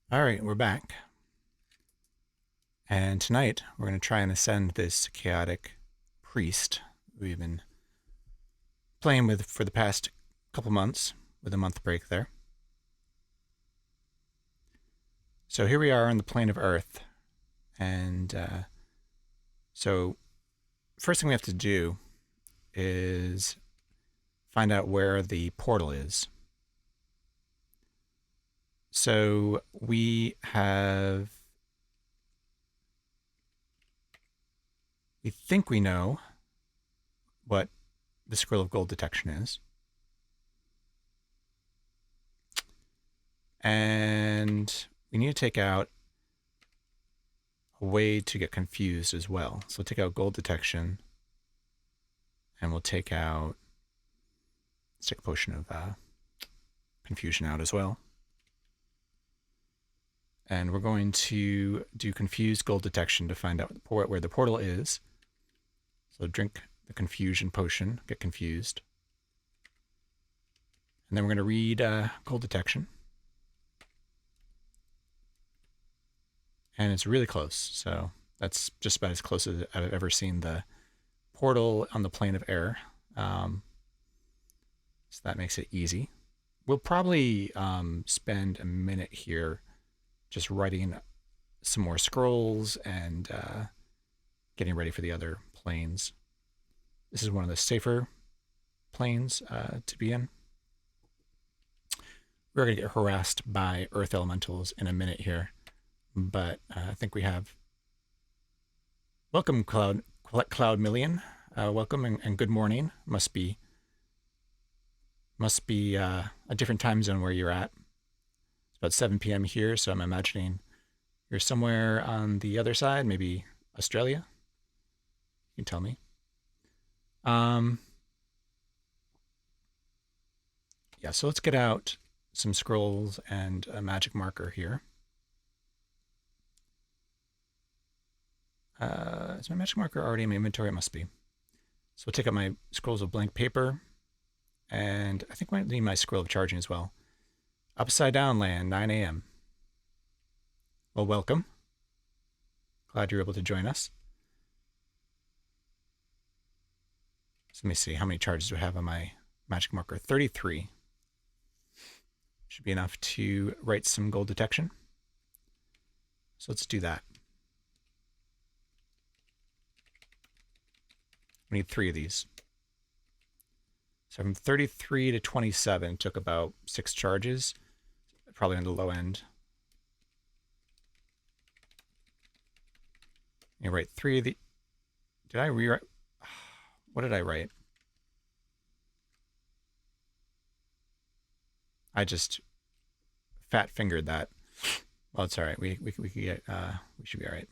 All right, we're back. And tonight we're going to try and ascend this chaotic priest we've been playing with for the past couple months, with a month break there. So here we are on the plane of Earth. And so, first thing we have to do is find out where the portal is. So we think we know what the scroll of gold detection is. And we need to take out a way to get confused as well. So we'll take out gold detection, and we'll take out stick potion of confusion out as well. And we're going to do confused gold detection to find out where the portal is. So drink the confusion potion, get confused. And then we're going to read gold detection. And it's really close. So that's just about as close as I've ever seen the portal on the plane of air. So that makes it easy. We'll probably spend a minute here just writing some more scrolls and getting ready for the other planes. This is one of the safer planes to be in. We're going to get harassed by earth elementals in a minute here, but I think we have. Welcome, Cloud Million. Welcome and good morning. Must be a different time zone where you're at. It's about 7 p.m. here, so I'm imagining you're somewhere on the other side, maybe Australia. You can tell me. Yeah, so let's get out some scrolls and a magic marker here. Is my magic marker already in my inventory? It must be. So we'll take out my scrolls of blank paper, and I think I might need my scroll of charging as well. Upside Down Land, 9 a.m. Well, welcome. Glad you're able to join us. So let me see, how many charges do I have on my magic marker? 33. Should be enough to write some gold detection. So let's do that. We need 3 of these. So from 33 to 27 took about 6 charges, probably on the low end. You write 3 of the. Did I rewrite? What did I write? I just fat fingered that. Well, it's all right. We could get. We should be all right.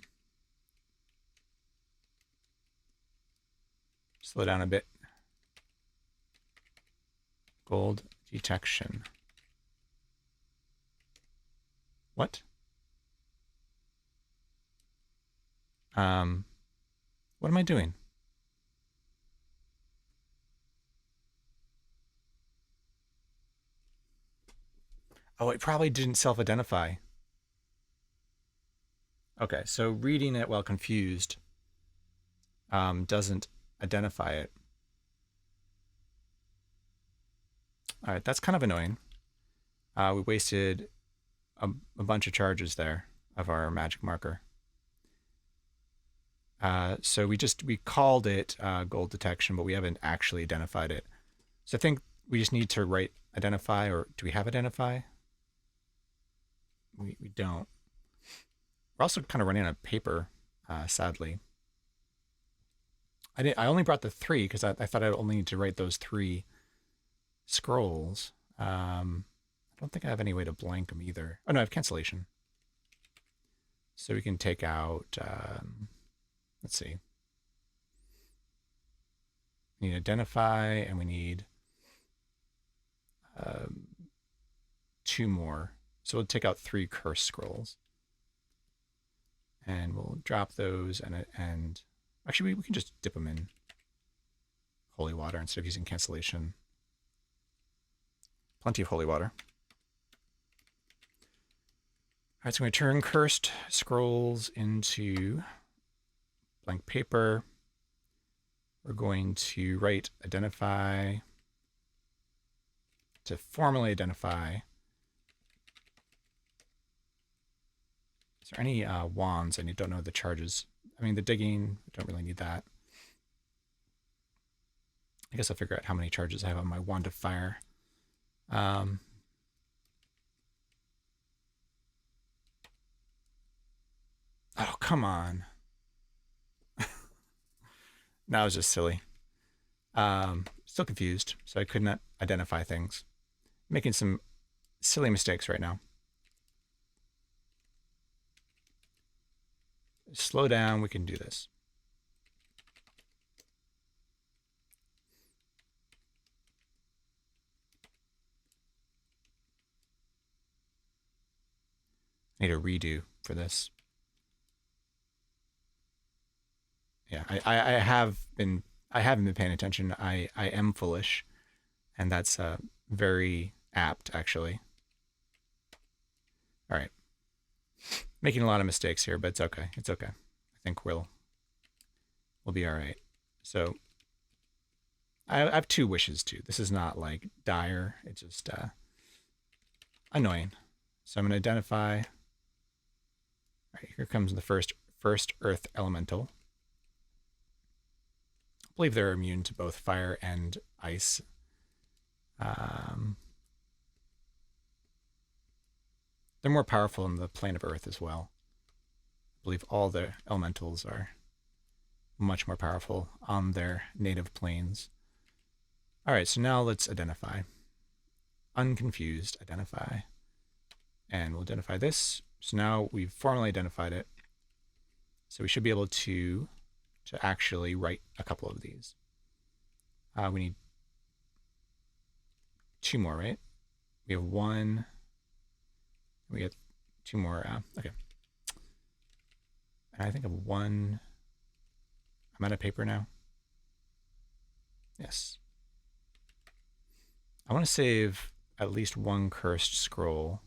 Slow down a bit. Gold detection. What? What am I doing? Oh, it probably didn't self-identify. Okay, so reading it while confused doesn't identify it. All right, that's kind of annoying. We wasted a bunch of charges there of our magic marker. So we called it gold detection, but we haven't actually identified it. So I think we just need to write identify, or do we have identify? We don't. We're also kind of running out of paper, sadly. I only brought the 3 because I thought I'd only need to write those 3 scrolls. I don't think I have any way to blank them either. Oh no, I have cancellation. So we can take out. Let's see. We need identify, and we need 2 more. So we'll take out 3 curse scrolls, and we'll drop those. And actually, we can just dip them in holy water instead of using cancellation. Plenty of holy water. right, so I'm going to turn cursed scrolls into blank paper. We're going to write identify to formally identify. Is there any wands? I don't know the charges. I mean, the digging, I don't really need that. I guess I'll figure out how many charges I have on my wand of fire. Oh, come on. That was just silly. Still confused, so I could not identify things. Making some silly mistakes right now. Slow down, we can do this. I need a redo for this. Yeah, I haven't been paying attention. I am foolish, and that's very apt actually. All right, making a lot of mistakes here, but it's okay. It's okay. I think we'll be all right. So I have two wishes too. This is not like dire. It's just annoying. So I'm gonna identify. All right, here comes the first Earth elemental. I believe they're immune to both fire and ice. They're more powerful in the plane of Earth as well. I believe all the elementals are much more powerful on their native planes. All right, so now let's identify. Unconfused, identify. And we'll identify this. So now we've formally identified it. So we should be able to actually write a couple of these. We need two more, right? We have one. We get two more. Okay. And I think of one. I'm out of paper now. Yes. I want to save at least one cursed scroll.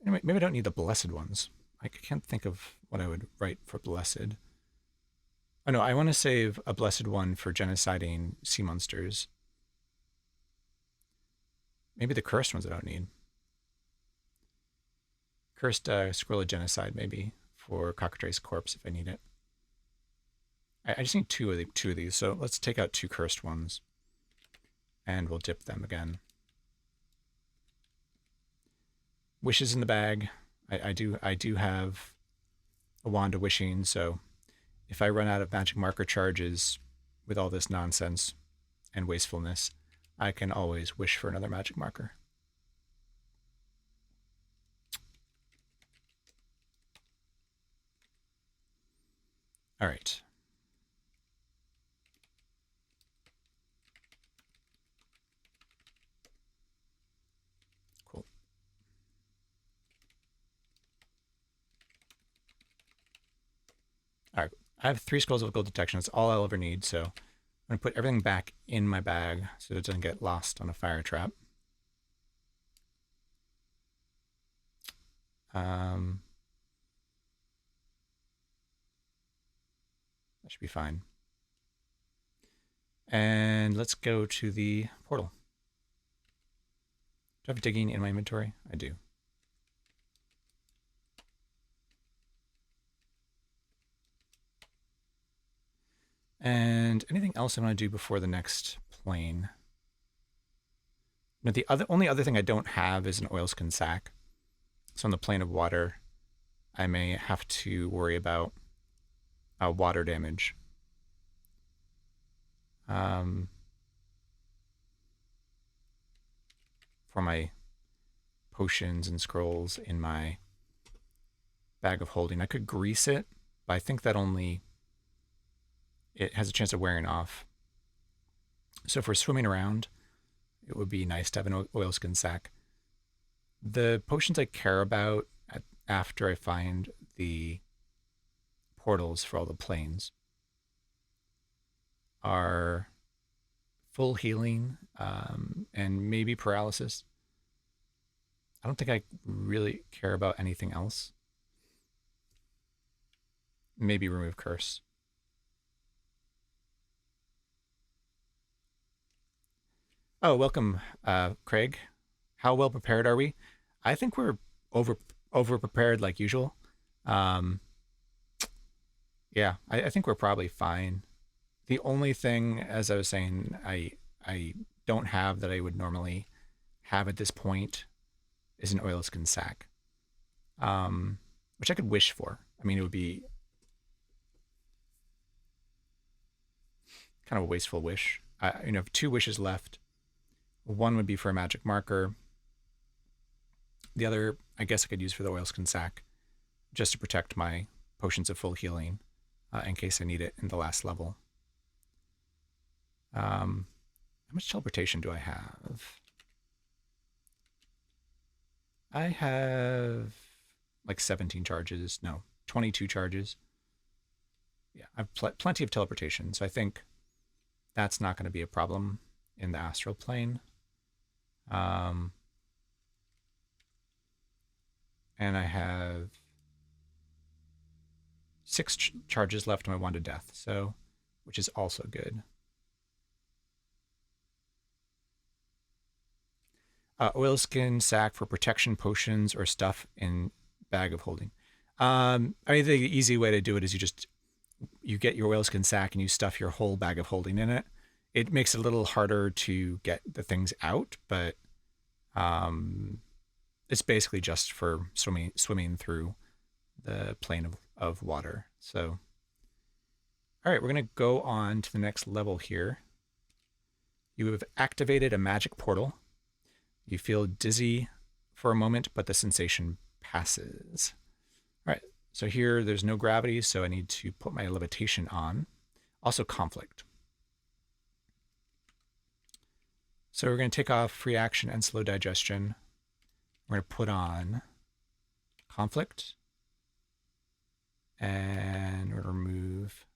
Anyway, maybe I don't need the blessed ones. I can't think of what I would write for blessed. Oh no, I want to save a blessed one for genociding sea monsters. Maybe the cursed ones I don't need. Cursed scroll of genocide maybe for Cockatrice corpse if I need it. I just need two of these, so let's take out two cursed ones, and we'll dip them again. Wishes in the bag. I do have a wand of wishing, so if I run out of magic marker charges with all this nonsense and wastefulness, I can always wish for another magic marker. All right. Cool. All right. I have 3 scrolls of gold detection. That's all I'll ever need, so I'm going to put everything back in my bag so it doesn't get lost on a fire trap. That should be fine. And let's go to the portal. Do I have digging in my inventory? I do. And anything else I want to do before the next plane? No, the only other thing I don't have is an oilskin sack. So on the plane of water, I may have to worry about water damage. For my potions and scrolls in my bag of holding. I could grease it, but I think that it has a chance of wearing off. So if we're swimming around, it would be nice to have an oilskin sack. The potions I care about after I find the portals for all the planes are full healing, and maybe paralysis. I don't think I really care about anything else. Maybe remove curse. Oh, welcome, Craig. How well prepared are we? I think we're over over prepared like usual. Um, yeah, I think we're probably fine. The only thing, as I was saying, I don't have that I would normally have at this point is an oilskin sack, which I could wish for. I mean, it would be kind of a wasteful wish. I have two wishes left. One would be for a magic marker. The other, I guess, I could use for the oilskin sack, just to protect my potions of full healing in case I need it in the last level. How much teleportation do I have? I have like 17 charges. No, 22 charges. Yeah, I have plenty of teleportation. So I think that's not going to be a problem in the astral plane. And I have 6 charges left on my wand of death, so which is also good. Oilskin sack for protection potions or stuff in bag of holding. I mean, the easy way to do it is you get your oilskin sack and you stuff your whole bag of holding in it. It makes it a little harder to get the things out, but it's basically just for swimming through the plane of water. So, all right, we're going to go on to the next level here. You have activated a magic portal. You feel dizzy for a moment, but the sensation passes. All right, so here there's no gravity, so I need to put my levitation on. Also conflict. So we're going to take off free action and slow digestion. We're going to put on conflict. And we're going to remove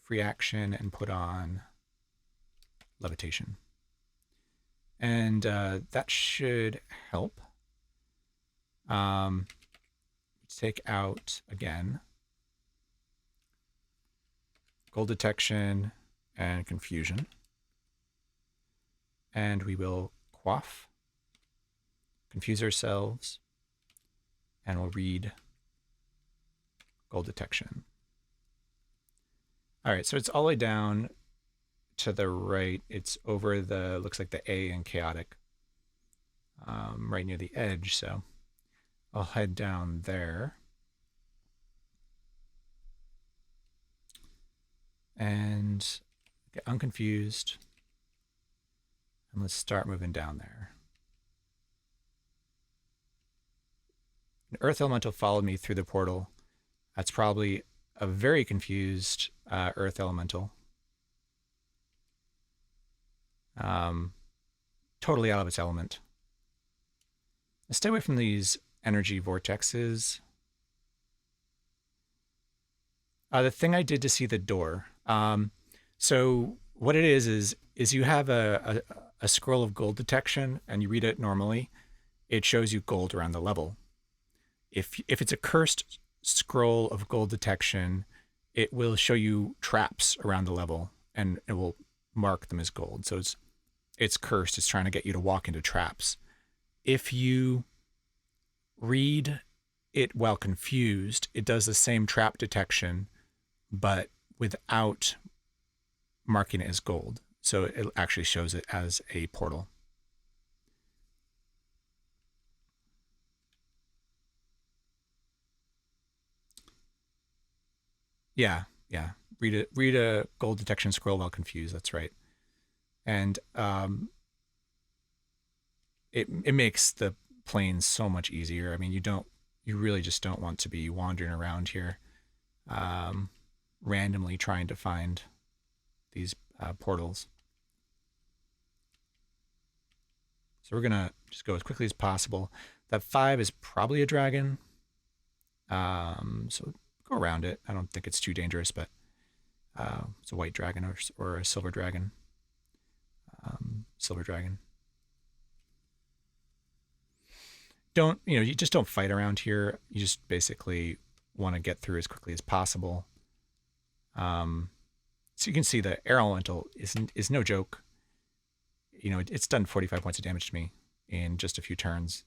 free action and put on levitation. And that should help. Take out, again, gold detection and confusion. And we will quaff, confuse ourselves, and we'll read gold detection. All right, so it's all the way down to the right. It's over the, looks like the A in chaotic, right near the edge. So I'll head down there. And get unconfused. And let's start moving down there. An earth elemental followed me through the portal. That's probably a very confused earth elemental. Totally out of its element. Let's stay away from these energy vortexes. The thing I did to see the door. So what it is you have a scroll of gold detection and you read it normally. It shows you gold around the level. If it's a cursed scroll of gold detection, it will show you traps around the level and it will mark them as gold. So it's cursed. It's trying to get you to walk into traps. If you read it while confused, it does the same trap detection, but without marking it as gold. So it actually shows it as a portal. Yeah. Read a gold detection scroll while confused. That's right. And it makes the plane so much easier. I mean, you really just don't want to be wandering around here, randomly trying to find these portals. So we're gonna just go as quickly as possible. That 5 is probably a dragon. So go around it. I don't think it's too dangerous, but it's a white dragon or a silver dragon. silver dragon. Don't, you just don't fight around here. You just basically want to get through as quickly as possible. So you can see the air elemental is no joke. It's done 45 points of damage to me in just a few turns.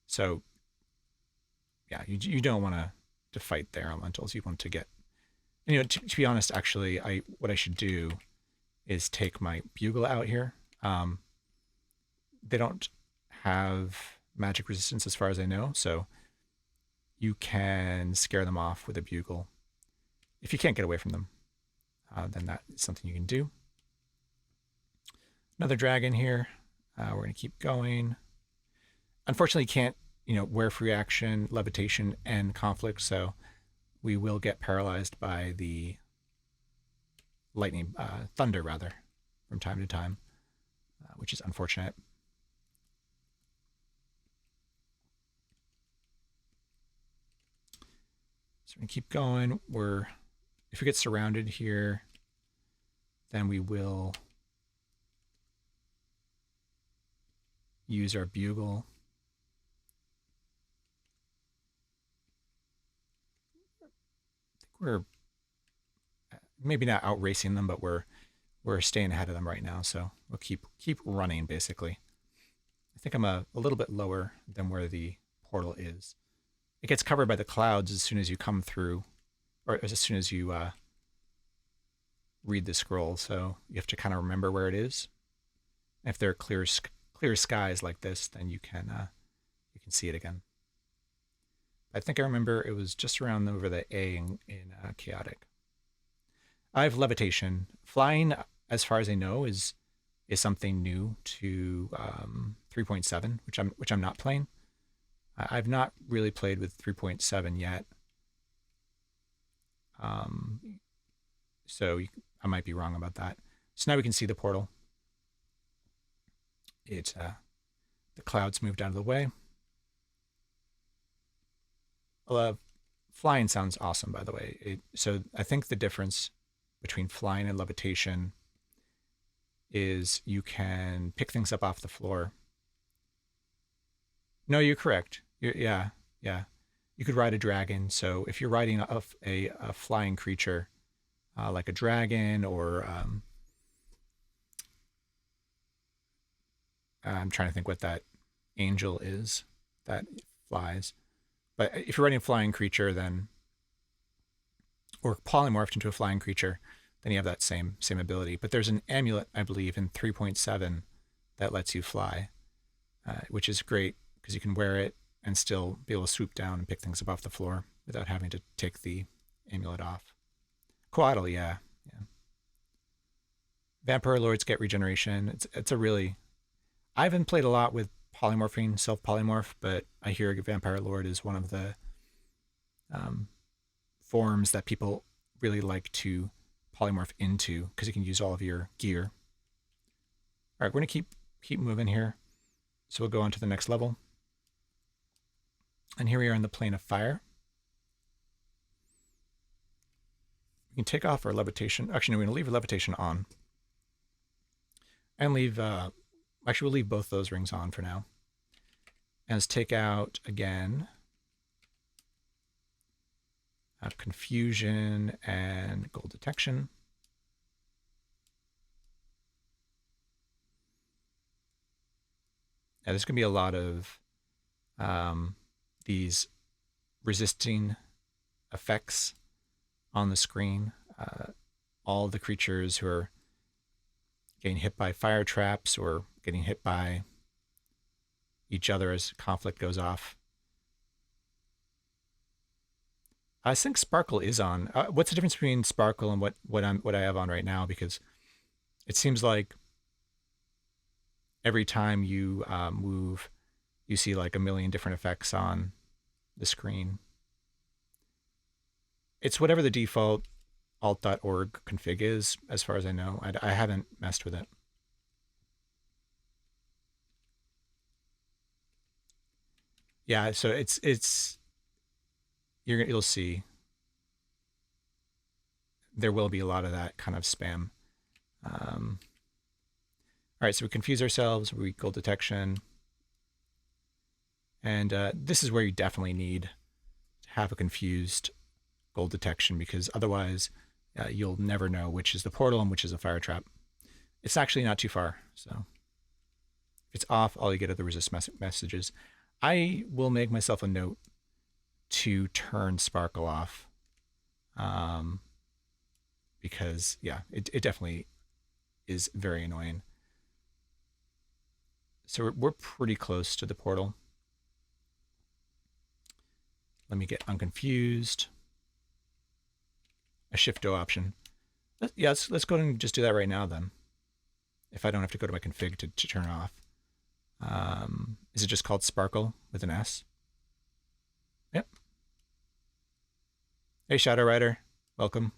So yeah, you don't want to fight the air elementals. You want to get, to be honest, actually, what I should do is take my bugle out here. They don't have magic resistance as far as I know, so you can scare them off with a bugle. If you can't get away from them, then that is something you can do. Another dragon here. We're going to keep going. Unfortunately, you can't, wear free action, levitation, and conflict, so we will get paralyzed by the lightning, thunder rather, from time to time, which is unfortunate. So we're going to keep going. If we get surrounded here, then we will use our bugle. I think we're maybe not outracing them, but we're staying ahead of them right now. So we'll keep running basically. I think I'm a little bit lower than where the portal is. It gets covered by the clouds as soon as you come through, or as soon as you read the scroll. So you have to kind of remember where it is. If there are clear skies like this, then you can see it again. I think I remember it was just around over the A in chaotic. I have levitation. Flying, as far as I know, is something new to 3.7, which I'm not playing. I've not really played with 3.7 yet. So I might be wrong about that. So now we can see the portal. The clouds moved out of the way. Flying sounds awesome, by the way. So I think the difference between flying and levitation is you can pick things up off the floor. No, you're correct. Yeah. You could ride a dragon. So if you're riding a flying creature, like a dragon, or I'm trying to think what that angel is that flies. But if you're riding a flying creature, then, or polymorphed into a flying creature, then you have that same ability. But there's an amulet, I believe, in 3.7 that lets you fly, which is great because you can wear it and still be able to swoop down and pick things up off the floor without having to take the amulet off. Coatl, yeah. Vampire Lords get regeneration. It's a really... I haven't played a lot with polymorphing, self-polymorph, but I hear Vampire Lord is one of the forms that people really like to polymorph into because you can use all of your gear. All right, we're going to keep moving here. So we'll go on to the next level. And here we are in the plane of fire. We can take off our levitation. Actually, no, we're going to leave levitation on. And leave... actually, we'll leave both those rings on for now. And let's take out, again, confusion and gold detection. Now, there's going to be a lot of these resisting effects on the screen. All the creatures who are getting hit by fire traps or getting hit by each other as conflict goes off. I think Sparkle is on. What's the difference between Sparkle and what I have on right now? Because it seems like every time you move, you see like a million different effects on the screen. It's whatever the default alt.org config is, as far as I know. I haven't messed with it. Yeah, so you'll see there will be a lot of that kind of spam. All right, so we confuse ourselves, we gold detection. And this is where you definitely need to have a confused gold detection, because otherwise you'll never know which is the portal and which is a fire trap. It's actually not too far, so if it's off, all you get are the resist messages. I will make myself a note to turn sparkle off, because yeah, it definitely is very annoying. So we're pretty close to the portal. Let me get unconfused. A shift O option. Yeah, let's go and just do that right now then. If I don't have to go to my config to turn it off. Is it just called Sparkle with an S? Yep. Hey, Shadow Rider. Welcome.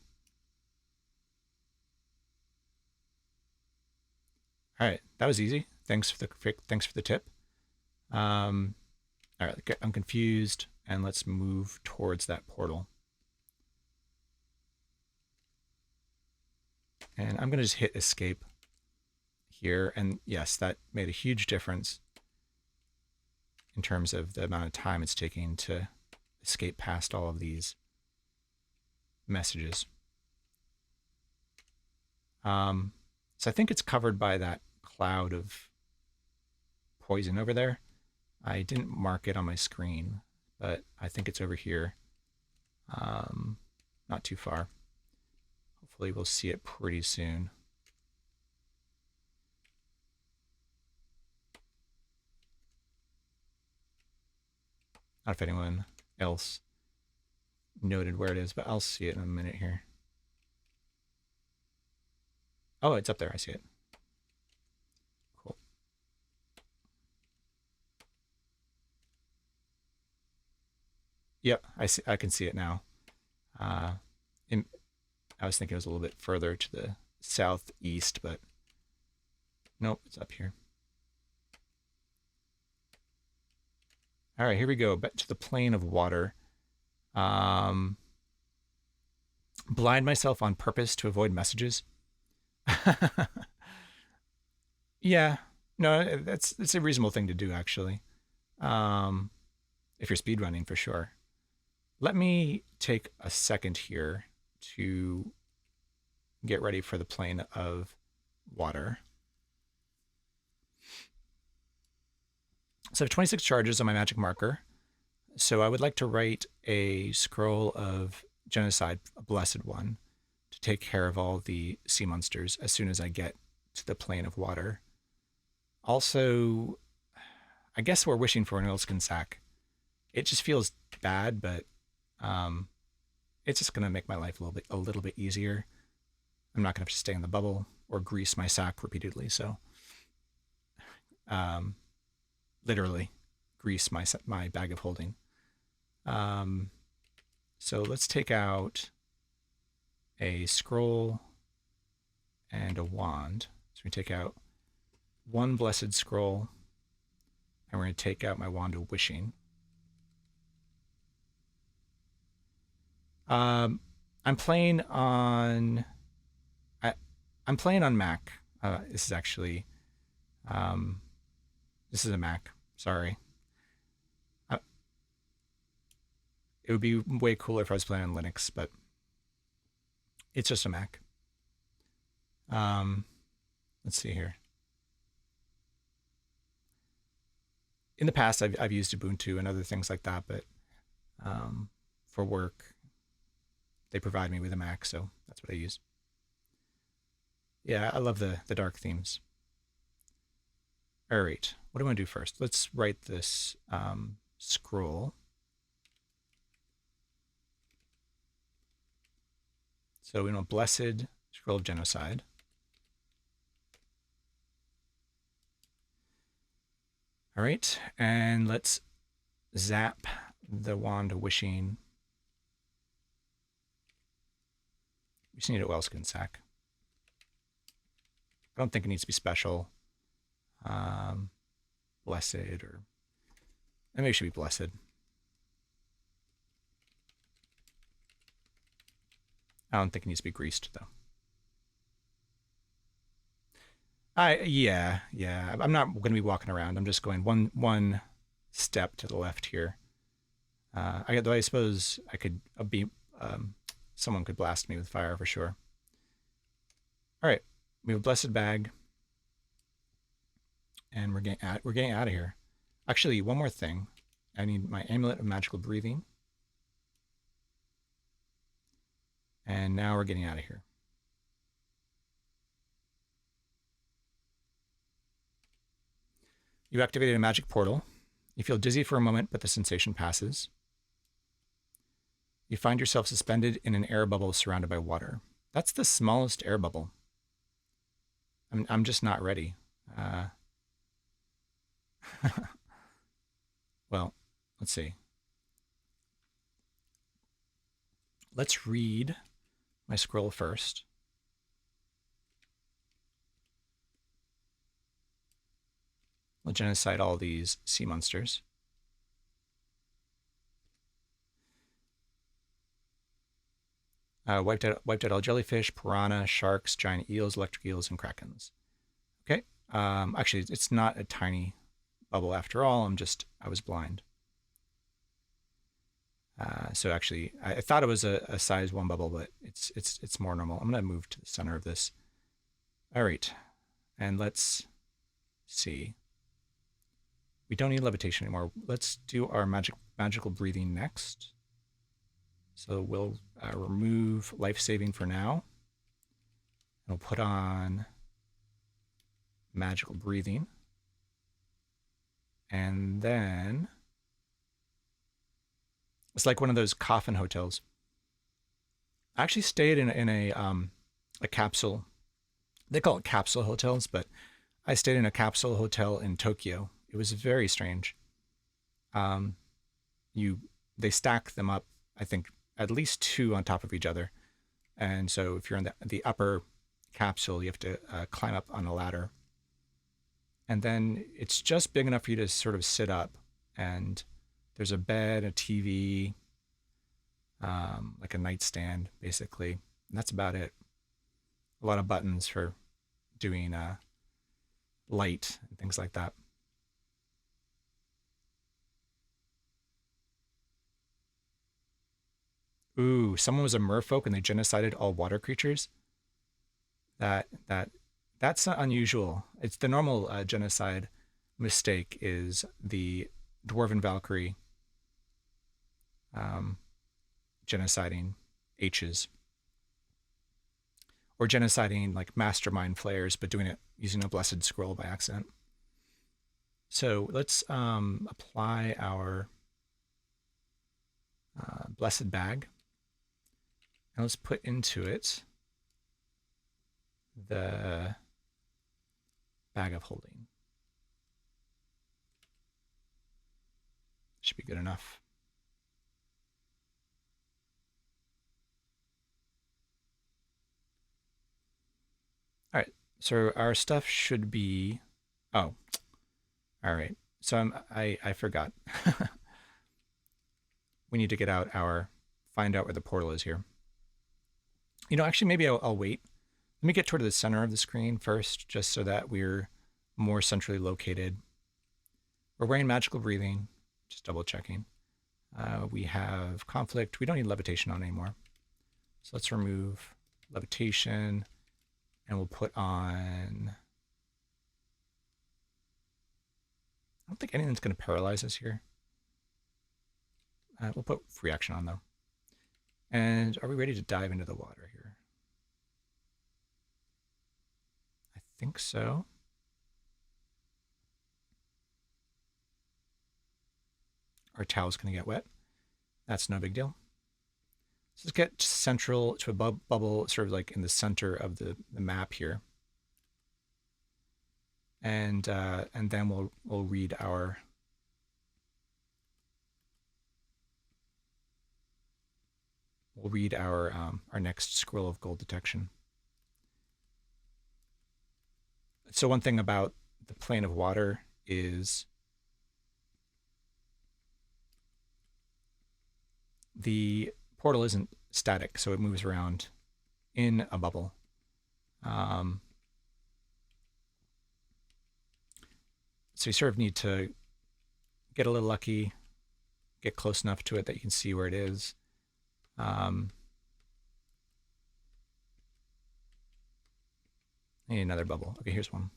All right, that was easy. Thanks for the tip. All right, I'm confused, and let's move towards that portal. And I'm gonna just hit escape here, and yes, that made a huge difference in terms of the amount of time it's taking to escape past all of these messages. So I think it's covered by that cloud of poison over there. I didn't mark it on my screen, but I think it's over here. Not too far. Hopefully we'll see it pretty soon. Not if anyone else noted where it is, but I'll see it in a minute here. Oh, it's up there. I see it. Cool. Yep, I can see it now. I was thinking it was a little bit further to the southeast, but nope, it's up here. All right, here we go. Back to the plane of water. Blind myself on purpose to avoid messages. Yeah, no, that's a reasonable thing to do, actually. If you're speedrunning, for sure. Let me take a second here to get ready for the plane of water. So I have 26 charges on my magic marker. So I would like to write a scroll of genocide, a blessed one, to take care of all the sea monsters as soon as I get to the plane of water. Also, I guess we're wishing for an oilskin sack. It just feels bad, but it's just gonna make my life a little bit easier. I'm not gonna have to stay in the bubble or grease my sack repeatedly. So, literally, grease my bag of holding. So let's take out a scroll and a wand. So we take out one blessed scroll, and we're going to take out my wand of wishing. I'm playing on Mac. This is actually this is a Mac. Sorry. It would be way cooler if I was playing on Linux, but it's just a Mac. Let's see here. In the past, I've used Ubuntu and other things like that, but for work, they provide me with a Mac, so that's what I use. Yeah, I love the dark themes. All right, what do I want to do first? Let's write this scroll. So we want blessed scroll of genocide. All right, and let's zap the wand of wishing. We just need a wellskin sack. I don't think it needs to be special. Blessed, or maybe it should be blessed. I don't think it needs to be greased, though. Yeah. I'm not going to be walking around. I'm just going one step to the left here. Though I suppose I could be someone could blast me with fire for sure. All right, we have a blessed bag, and we're getting out of here. Actually, one more thing. I need my amulet of magical breathing, and now we're getting out of here. You activated a magic portal. You feel dizzy for a moment, but the sensation passes. You find yourself suspended in an air bubble surrounded by water. That's the smallest air bubble. I'm just not ready. Well, let's see. Let's read my scroll first. We'll genocide all these sea monsters. Wiped out all jellyfish, piranha, sharks, giant eels, electric eels, and krakens. Okay. Actually, it's not a tiny bubble after all. I was blind. So actually, I thought it was a size 1 bubble, but it's more normal. I'm gonna move to the center of this. All right, and let's see. We don't need levitation anymore. Let's do our magical breathing next. So we'll remove life saving for now. And we'll put on magical breathing. And then it's like one of those coffin hotels. I actually stayed in a capsule. They call it capsule hotels, but I stayed in a capsule hotel in Tokyo. It was very strange. Um, they stack them up, I think, at least 2 on top of each other. And so if you're in the upper capsule, you have to climb up on a ladder. And then it's just big enough for you to sort of sit up. And there's a bed, a TV, like a nightstand, basically. And that's about it. A lot of buttons for doing light and things like that. Ooh, someone was a merfolk and they genocided all water creatures. That that that's not unusual. It's the normal genocide mistake is the dwarven Valkyrie um, genociding H's or genociding like mastermind flayers, but doing it using a blessed scroll by accident. So let's apply our blessed bag. And let's put into it the bag of holding. Should be good enough. All right, so our stuff should be. Oh, all right. So I forgot. We need to get out find out where the portal is here. Actually, maybe I'll wait. Let me get toward the center of the screen first, just so that we're more centrally located. We're wearing magical breathing, just double checking. We have conflict. We don't need levitation on anymore. So let's remove levitation and we'll put on. I don't think anything's going to paralyze us here. We'll put free action on though. And are we ready to dive into the water here? I think so. Our towel's going to get wet. That's no big deal. So let's get central to a bubble, sort of like in the center of the map here. And then we'll read our our next scroll of gold detection. So one thing about the plane of water is the portal isn't static, so it moves around in a bubble. So you sort of need to get a little lucky, get close enough to it that you can see where it is. I need another bubble. Okay, here's one.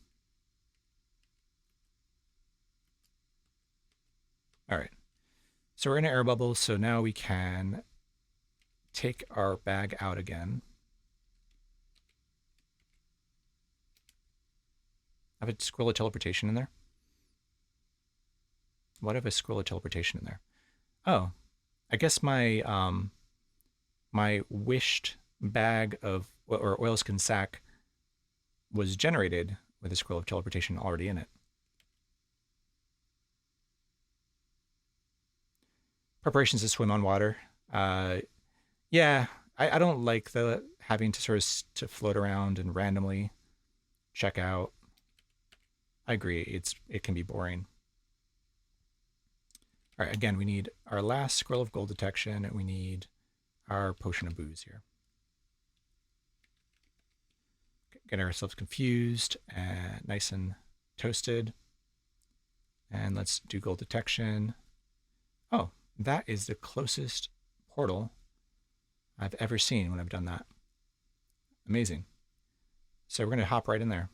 All right. So we're in an air bubble, so now we can take our bag out again. I have a scroll of teleportation in there. Why do I have a scroll of teleportation in there? Oh, I guess my my wished bag of or oilskin sack was generated with a scroll of teleportation already in it. Preparations to swim on water. Yeah, I don't like the having to sort of to float around and randomly check out. I agree. It can be boring. All right, again, we need our last scroll of gold detection, and we need our potion of booze here. Get ourselves confused and nice and toasted. And let's do gold detection. Oh, that is the closest portal I've ever seen when I've done that. Amazing. So we're going to hop right in there.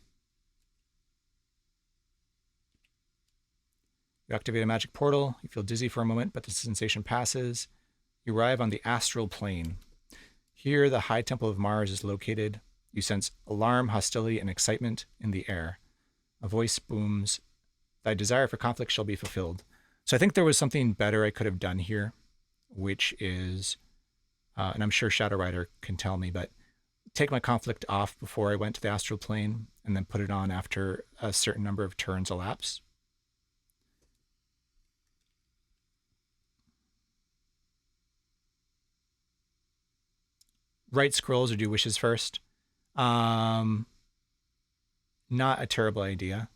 You activate a magic portal. You feel dizzy for a moment, but the sensation passes. You arrive on the astral plane. Here, the High Temple of Mars is located. You sense alarm, hostility, and excitement in the air. A voice booms, "Thy desire for conflict shall be fulfilled." So I think there was something better I could have done here, which is, and I'm sure Shadow Rider can tell me, but take my conflict off before I went to the astral plane and then put it on after a certain number of turns elapse. Write scrolls or do wishes first. Not a terrible idea,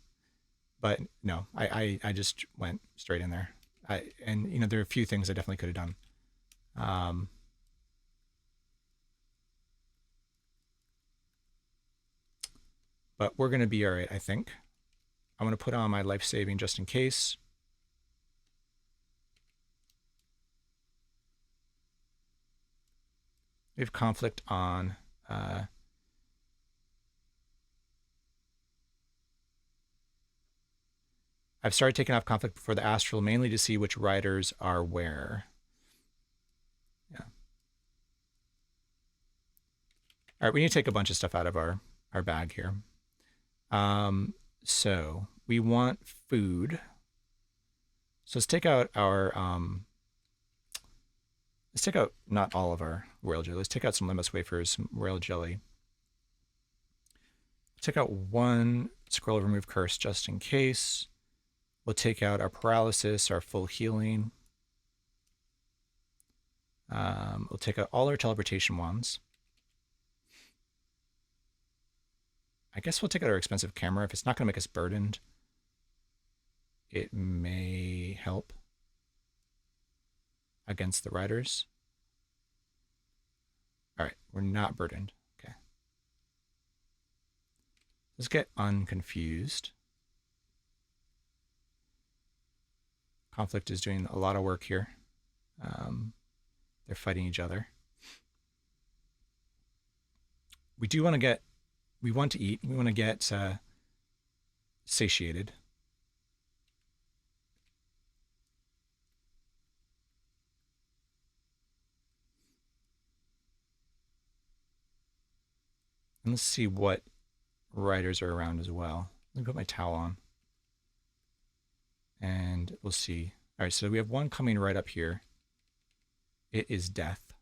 but no, I just went straight in there. And you know, there are a few things I definitely could have done. But we're going to be all right, I think. I'm going to put on my life saving just in case. We have conflict on. I've started taking off conflict before the astral, mainly to see which riders are where. Yeah. All right, we need to take a bunch of stuff out of our bag here. So we want food. So let's take out our let's take out not all of our royal jelly. Let's take out some Limbus wafers, some royal jelly. Take out one scroll of remove curse just in case. We'll take out our paralysis, our full healing. We'll take out all our teleportation wands. I guess we'll take out our expensive camera. If it's not going to make us burdened, it may help against the riders. All right, we're not burdened. Okay. Let's get unconfused. Conflict is doing a lot of work here. They're fighting each other. We do want to get, we want to eat. We want to get satiated. And let's see what riders are around as well. Let me put my towel on. And we'll see. All right, so we have one coming right up here. It is Death.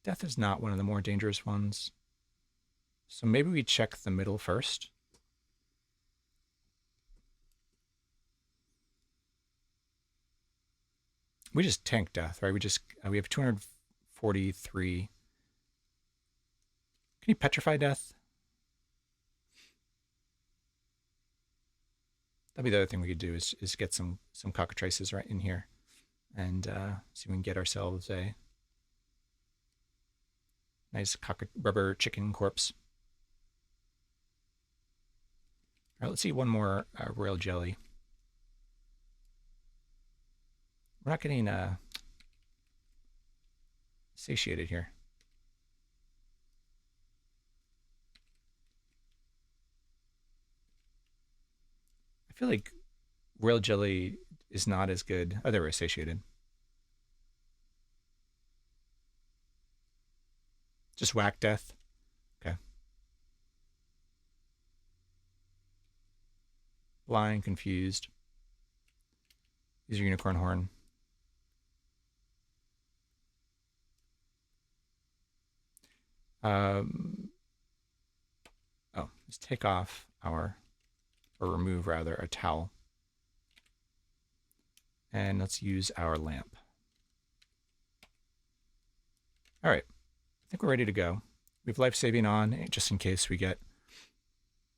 Death is not one of the more dangerous ones. So maybe we check the middle first. We just tank Death, right? We have 243. Can you petrify Death? That'd be the other thing we could do is get some cockatrices right in here and see if we can get ourselves a nice rubber chicken corpse. right, let's see one more royal jelly. We're not getting satiated here. I feel like royal jelly is not as good. Oh, they were satiated. Just whack death. Okay. Blind, confused. Use your unicorn horn. Oh, let's take off our, or remove rather, a towel. And let's use our lamp. All right, I think we're ready to go. We have life saving on just in case we get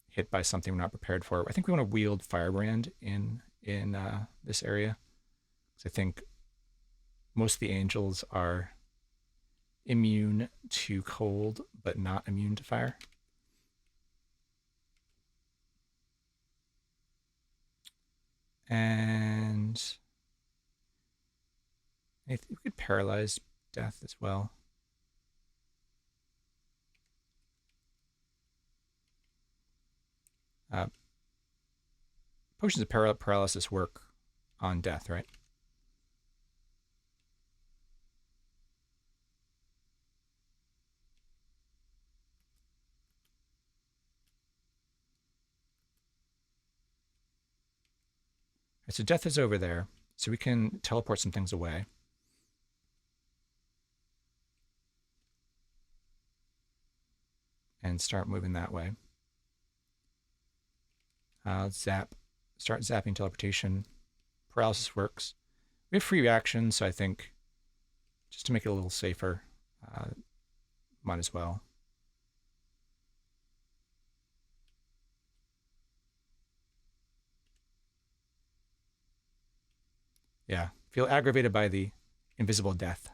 hit by something we're not prepared for. I think we want to wield Firebrand in this area, because I think most of the angels are immune to cold, but not immune to fire. And I think we could paralyze death as well. Potions of paralysis work on death, right? So death is over there, so we can teleport some things away. And start moving that way. Zap. Start zapping teleportation. Paralysis works. We have free action, so I think just to make it a little safer, might as well. Yeah, feel aggravated by the invisible death.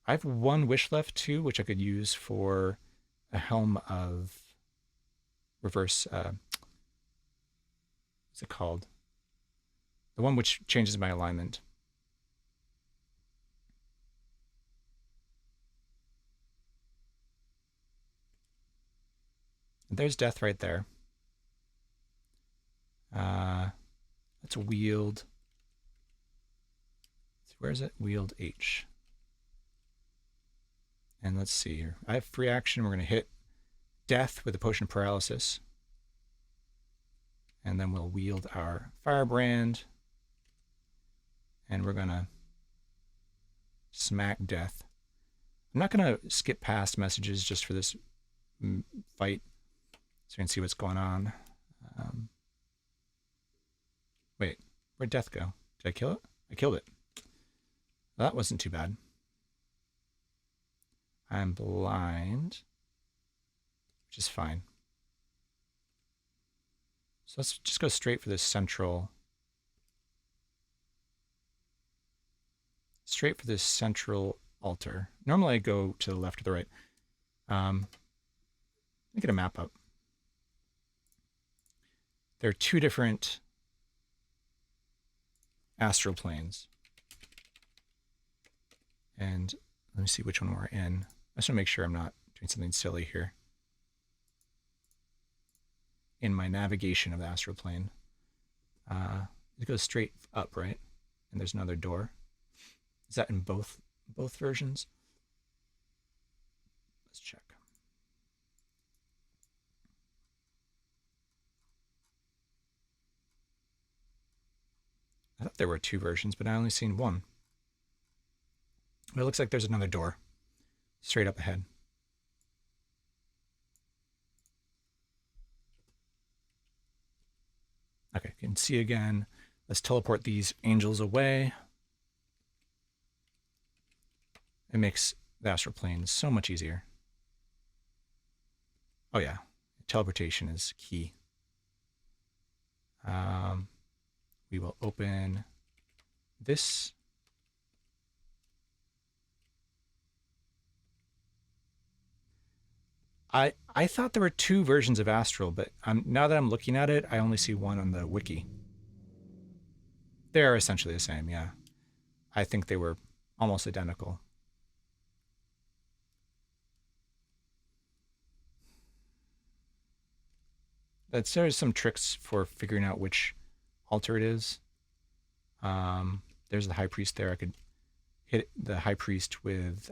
I have one wish left too, which I could use for a helm of reverse. What's it called? The one which changes my alignment. And there's death right there. Let's wield. Where is it? Wield H. And let's see here. I have free action. We're going to hit death with a potion of paralysis. And then we'll wield our firebrand. And we're going to smack death. I'm not going to skip past messages just for this fight so you can see what's going on. Wait, where'd death go? Did I kill it? I killed it. Well, that wasn't too bad. I'm blind, which is fine. So let's just go straight for this central. Straight for this central altar. Normally I go to the left or the right. Let me get a map up. There are two different astral planes. And let me see which one we're in. I just want to make sure I'm not doing something silly here. In my navigation of the astral plane. It goes straight up, right? And there's another door. Is that in both versions? Let's check. I thought there were two versions, but I only seen one. But it looks like there's another door straight up ahead. Okay, you can see again. Let's teleport these angels away. It makes the astral plane so much easier. Oh yeah, teleportation is key. We will open this. I thought there were two versions of Astral, but now that I'm looking at it, I only see one on the wiki. They are essentially the same, yeah. I think they were almost identical. There's some tricks for figuring out which altar it is. There's the high priest there. I could hit the high priest with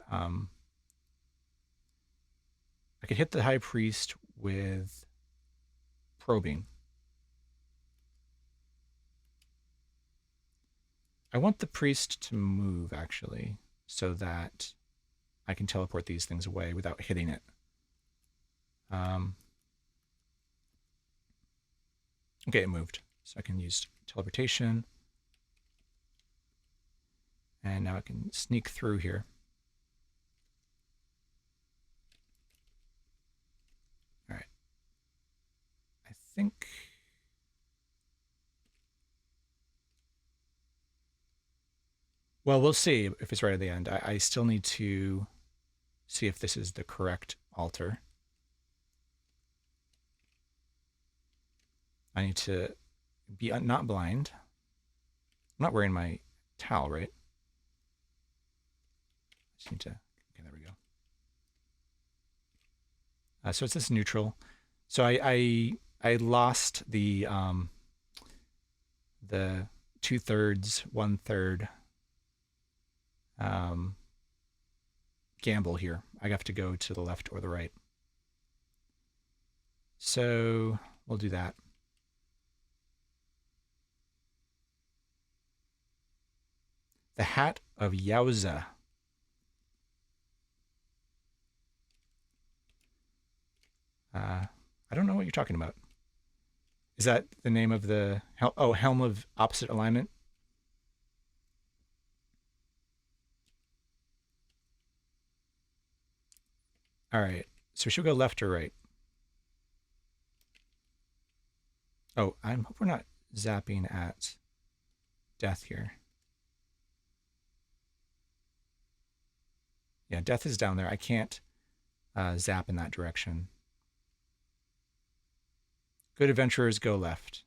I could hit the high priest with probing. I want the priest to move actually, so that I can teleport these things away without hitting it. Okay, it moved. So I can use teleportation. And now I can sneak through here. All right. I think... Well, we'll see if it's right at the end. I still need to see if this is the correct altar. I need to be not blind. I'm not wearing my towel, right? I just need to... Okay, there we go. So it's this neutral. So I lost the 2/3, 1/3 gamble here. I have to go to the left or the right. So we'll do that. The Hat of Yowza. I don't know what you're talking about. Is that the name of the... Oh, Helm of Opposite Alignment? All right. So should we go left or right? Oh, I hope we're not zapping at death here. Yeah, death is down there. I can't zap in that direction. Good adventurers go left.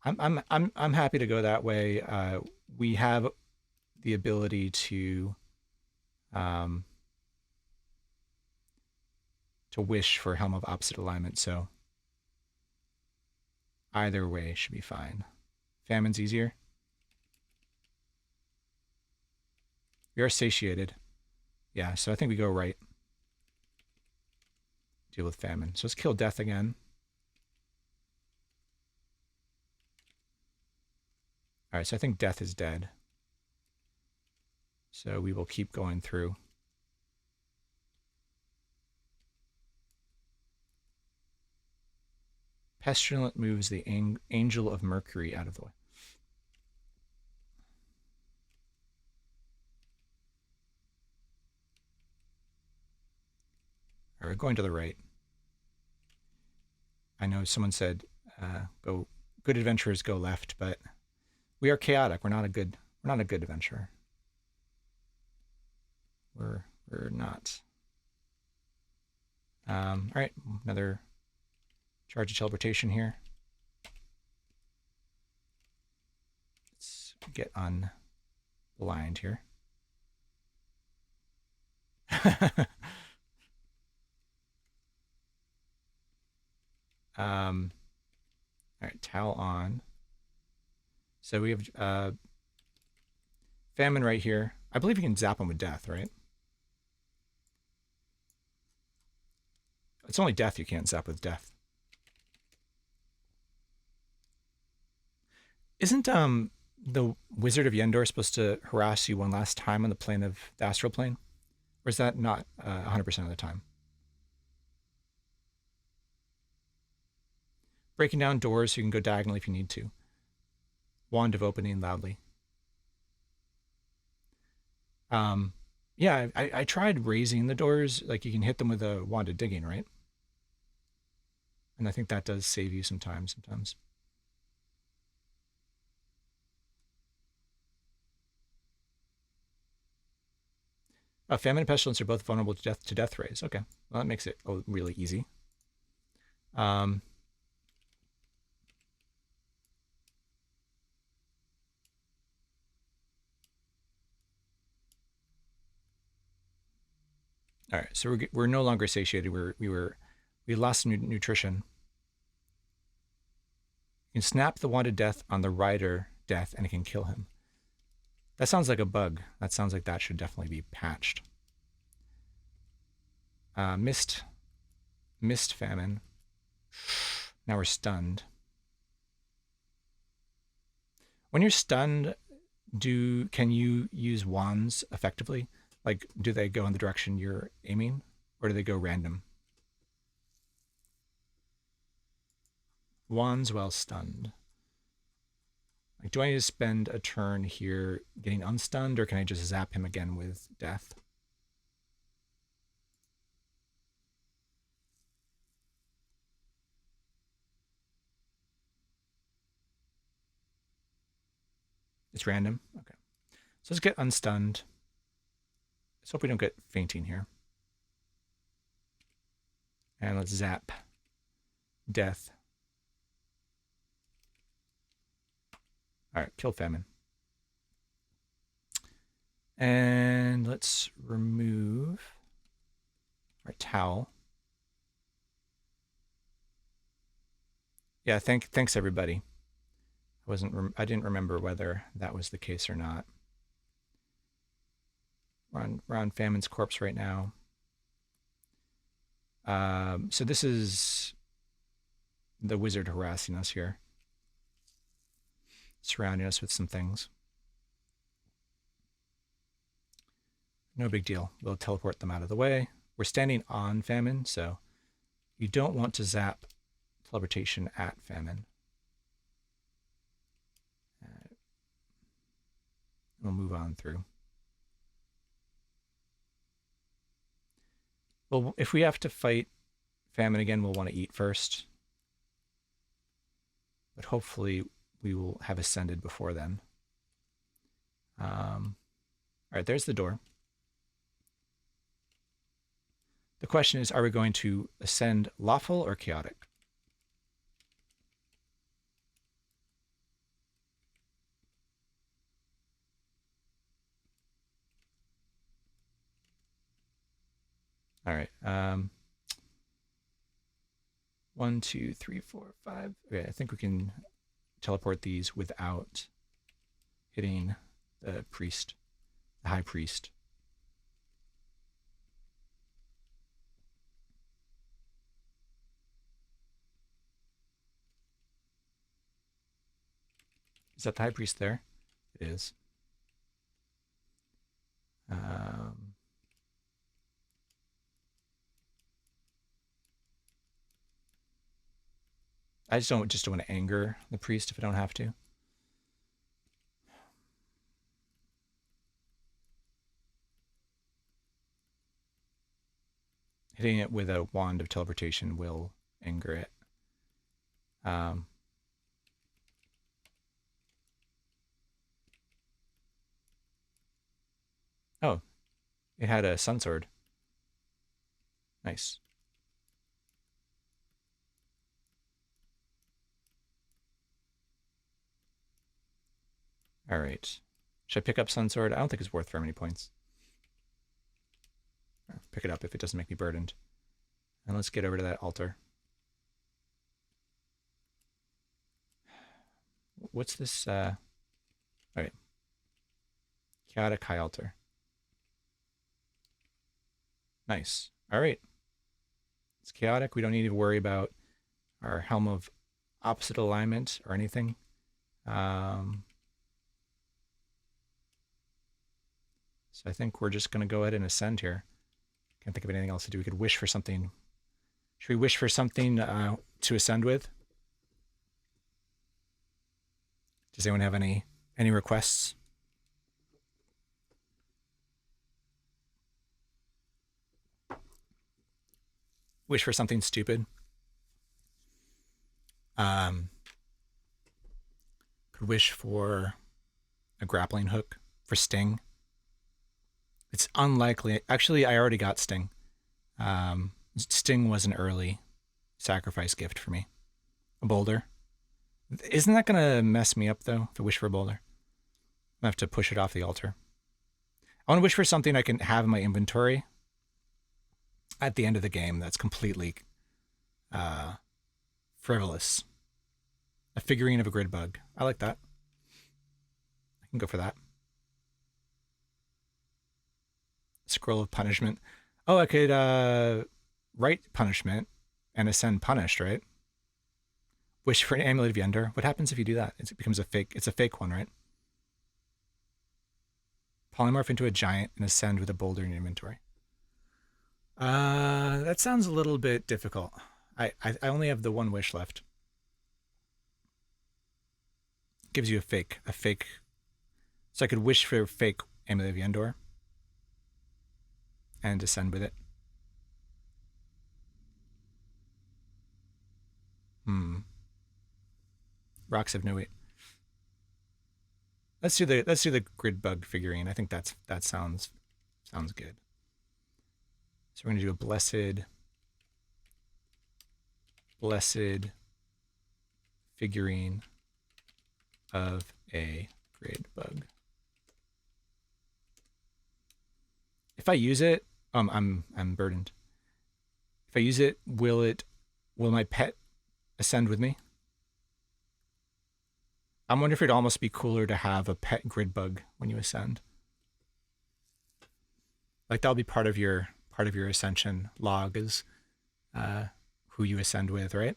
I'm happy to go that way. We have the ability to wish for Helm of Opposite Alignment, so either way should be fine. Famine's easier. We are satiated. Yeah, so I think we go right. Deal with famine. So let's kill death again. All right, so I think death is dead. So we will keep going through. Pestilent moves the Angel of Mercury out of the way. All right, we're going to the right. I know someone said go good adventurers go left, but we are chaotic. We're not a good adventurer. We're not. All right, another charge of teleportation here. Let's get unblind here. All right, towel on. So we have famine right here. I believe you can zap him with death, right? It's only death you can't zap with death. Isn't the Wizard of Yendor supposed to harass you one last time on the plane of the astral plane? Or is that not 100% of the time? Breaking down doors so you can go diagonally if you need to. Wand of opening loudly. Yeah, I tried raising the doors. Like you can hit them with a wand of digging, right? And I think that does save you some time sometimes. Famine and pestilence are both vulnerable to death rays. Okay, well that makes it really easy. Um, all right, so we're no longer satiated. We lost nutrition. You can snap the wanted death on the rider death, and it can kill him. That sounds like a bug. That sounds like that should definitely be patched. Mist famine. Now we're stunned. When you're stunned, can you use wands effectively? Like, do they go in the direction you're aiming, or do they go random? Wands while stunned. Like, do I need to spend a turn here getting unstunned, or can I just zap him again with death? It's random? Okay. So let's get unstunned. Let's hope we don't get fainting here. And let's zap death. All right, kill famine. And let's remove our towel. Yeah, thanks everybody. I didn't remember whether that was the case or not. We're on Famine's corpse right now. So this is the wizard harassing us here, surrounding us with some things. No big deal. We'll teleport them out of the way. We're standing on Famine, so you don't want to zap teleportation at Famine. We'll move on through. Well, if we have to fight Famine again, we'll want to eat first. But hopefully we will have ascended before then. All right, there's the door. The question is, are we going to ascend lawful or chaotic? All right. 1, 2, 3, 4, 5. Okay, I think we can teleport these without hitting the priest, the high priest. Is that the high priest there? It is. I just don't want to anger the priest if I don't have to. Hitting it with a wand of teleportation will anger it. Oh, it had a sun sword. Nice. All right. Should I pick up sun sword? I don't think it's worth very many points. Pick it up if it doesn't make me burdened. And let's get over to that altar. What's this? All right. Chaotic high altar. Nice. All right. It's chaotic. We don't need to worry about our helm of opposite alignment or anything. So I think we're just going to go ahead and ascend here. Can't think of anything else to do. We could wish for something. Should we wish for something to ascend with? Does anyone have any requests? Wish for something stupid. Could wish for a grappling hook for Sting. It's unlikely. Actually, I already got Sting. Sting was an early sacrifice gift for me. A boulder. Isn't that going to mess me up, though, if I wish for a boulder? I have to push it off the altar. I want to wish for something I can have in my inventory at the end of the game that's completely frivolous. A figurine of a grid bug. I like that. I can go for that. Scroll of punishment. Oh, I could write punishment and ascend punished, right? Wish for an amulet of Yender. What happens if you do that? It becomes a fake. It's a fake one, right? Polymorph into a giant and ascend with a boulder in your inventory. That sounds a little bit difficult. I only have the one wish left. Gives you a fake. So I could wish for a fake amulet of Yendor and ascend with it. Rocks have no weight. Let's do the grid bug figurine. I think that sounds good. So we're gonna do a blessed figurine of a grid bug. If I use it, I'm burdened. If I use it, will my pet ascend with me? I'm wondering if it'd almost be cooler to have a pet grid bug when you ascend. Like that'll be part of your ascension log is who you ascend with, right?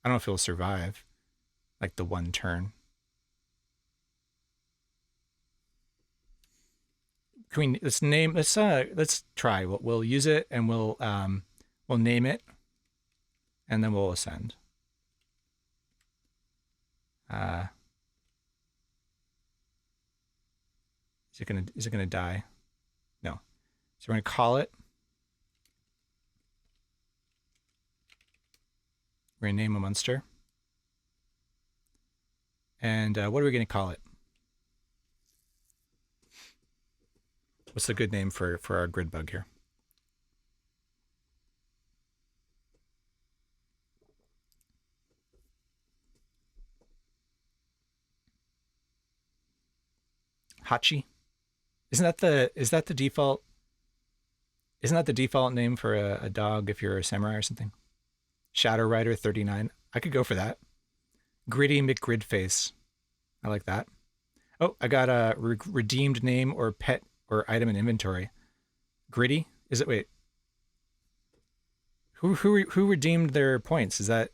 I don't know if it'll survive like the one turn. Can we let's try. We'll use it and we'll name it and then we'll ascend. Is it gonna die? No. So we're gonna call it. We're gonna name a monster. And what are we gonna call it? What's a good name for our grid bug here? Hachi? Isn't that the default? Isn't that the default name for a dog if you're a samurai or something? Shadow Rider 39. I could go for that. Gritty McGridface. I like that. Oh, I got a redeemed name or pet or item in inventory. Gritty? Is it? Wait. Who redeemed their points? Is it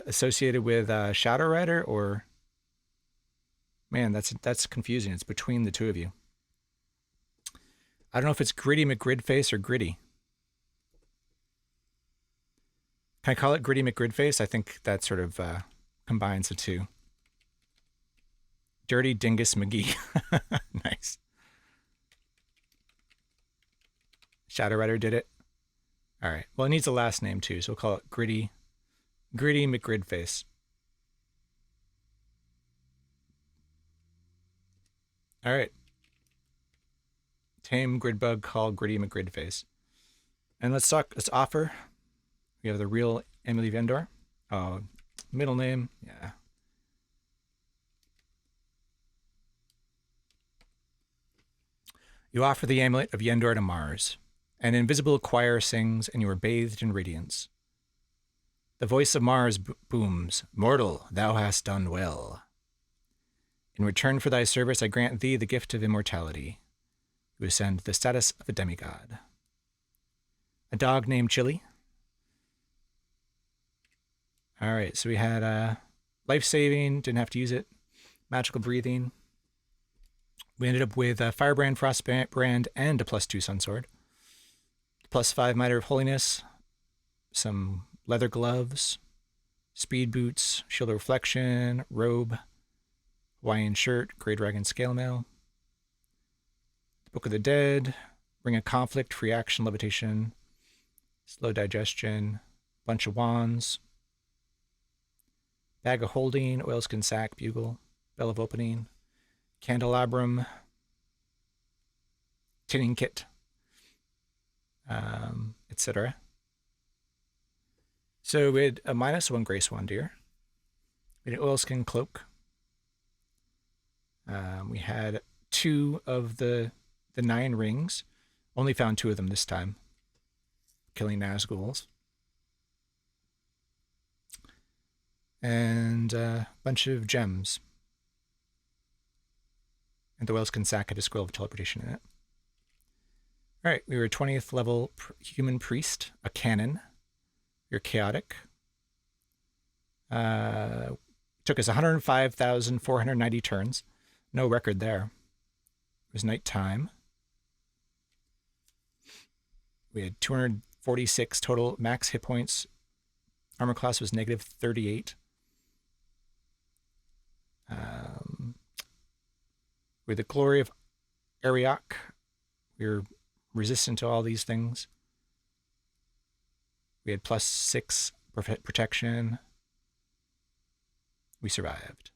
associated with Shadow Rider or? Man, that's confusing. It's between the two of you. I don't know if it's Gritty McGridface or Gritty. Can I call it Gritty McGridface? I think that sort of combines the two. Dirty Dingus McGee. Nice. Shadow Rider did it. All right. Well, it needs a last name too, so we'll call it Gritty McGridface. All right. Tame grid bug called Gritty McGridface. And let's offer. We have the real Emily Vendor. Oh, middle name. Yeah. You offer the amulet of Yendor to Mars. An invisible choir sings, and you are bathed in radiance. The voice of Mars booms, "Mortal, thou hast done well. In return for thy service, I grant thee the gift of immortality. You ascend the status of a demigod." A dog named Chili. All right, so we had life-saving, didn't have to use it. Magical breathing. We ended up with Firebrand, Frostbrand, and a +2 Sunsword. +5 Mitre of Holiness. Some leather gloves. Speed boots. Shield of Reflection. Robe. Hawaiian shirt. Grey Dragon Scale Mail. Book of the Dead. Ring of Conflict. Free action. Levitation. Slow digestion. Bunch of wands. Bag of Holding. Oilskin sack. Bugle. Bell of Opening. candelabrum, tinning kit, etc. So we had a -1 Grace Wanderer. We had an oilskin cloak. We had 2 of the 9 rings. Only found 2 of them this time, killing Nazguls. And a bunch of gems. And the oilskin sack had a scroll of teleportation in it. All right, we were 20th level human priest, a cannon. We were chaotic. Took us 105,490 turns. No record there. It was nighttime. We had 246 total max hit points. Armor class was -38. With the glory of Ariok, we were resistant to all these things. We had +6 protection. We survived.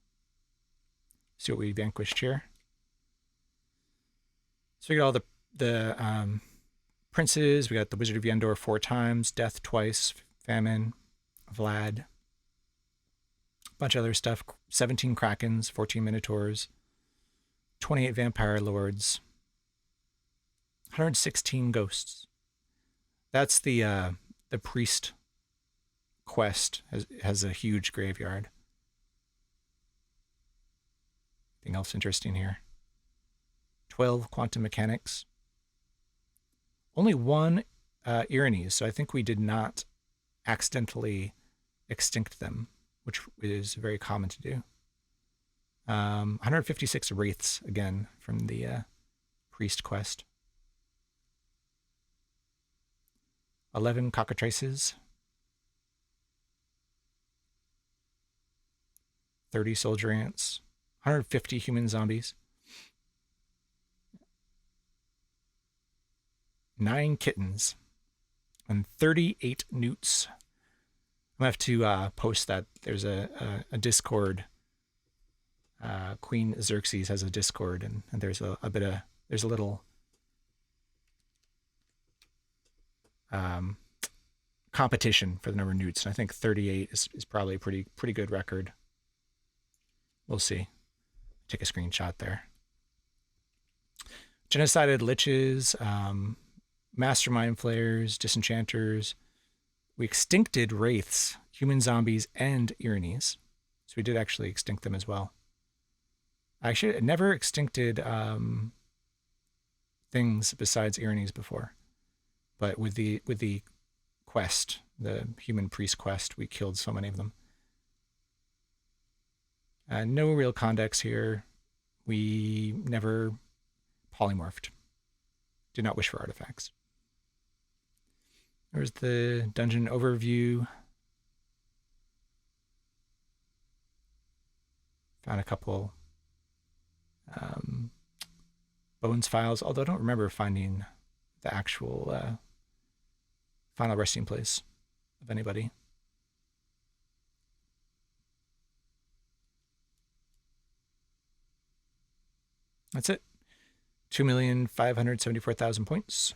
See what we vanquished here. So we got all the princes. We got the Wizard of Yendor 4 times, Death twice, Famine, Vlad, a bunch of other stuff. 17 Krakens, 14 Minotaurs, 28 Vampire Lords, 116 Ghosts. That's the priest quest. Has a huge graveyard. Anything else interesting here? 12 Quantum Mechanics. Only 1 Irinis, so I think we did not accidentally extinct them, which is very common to do. 156 Wraiths, again, from the priest quest. 11 Cockatrices. 30 Soldier Ants. 150 Human Zombies. 9 Kittens. And 38 Newts. I'm going to have to post that. There's a Discord. Queen Xerxes has a Discord, and there's there's a little competition for the number of newts, and I think 38 is probably a pretty good record. We'll see. Take a screenshot there. Genocided liches, mastermind flayers, disenchanters. We extincted wraiths, human zombies, and Irinis. So we did actually extinct them as well. I actually never extincted things besides Irinis before. But with the quest, the human priest quest, we killed so many of them. No real condex here. We never polymorphed. Did not wish for artifacts. There's the dungeon overview. Found a couple bones files, although I don't remember finding the actual final resting place of anybody. That's it. 2,574,000 points.